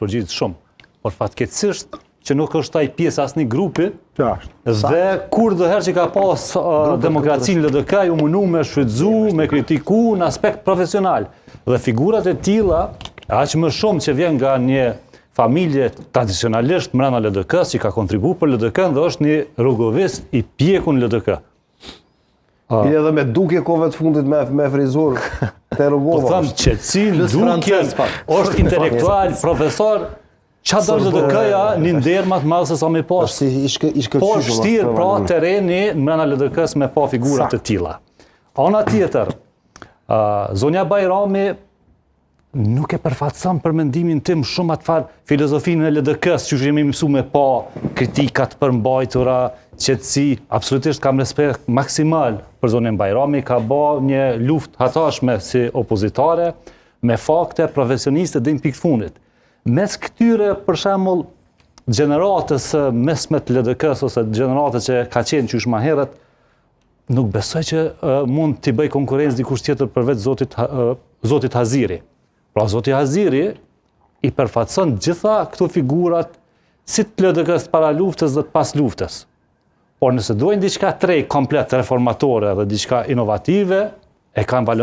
përgjithë shumë, por fatkeqësisht që nuk është ai pjesë asnjë grupi, dhe kur do herë që ka pas demokracinë LDK ju mundu me shfrytzu, me kritiku në aspekt profesional. Dhe figurat e tilla, aq më shumë që vjen nga një familje tradicionalisht mbrana LDK-s që ka kontribuar për LDK-n dhe është një rrugovist i pjekun LDK. Bile edhe me dukje kove të fundit me frizur të rrugova. Po thëmë qetësin, dukjen, është intelektual, profesor, qa do LDK-ja një ndërë më të madhë se sa me pas. Po shtirë pra tereni në mbrana LDK-s me pa figurat të tilla. Ana tjetër, zonja Bajrami nuk e përfatëson për mendimin tim shumë atë farë filozofinë e LDK-s, që jemi mësu me pa kritikat përmbajtura, qetësi, absolutisht kam respekt maksimal për zonën Bajrami, ka ba një luftë hatashme si opozitare, me fakte, profesioniste dhe në pikë fundit. Mes këtyre, për shembull, gjeneratës mesme të LDK-s ose gjeneratës që ka qenë qysh ma herët, nuk besoj që mund t'i bëj konkurencë dikush tjetër përveç zotit Haziri. Pra, zoti Haziri i përfatëson gjitha këto figurat si të LDK-s para luftës dhe të pas luftës. Por nëse duajnë diçka trej komplet reformatore dhe diçka inovative, e kanë valën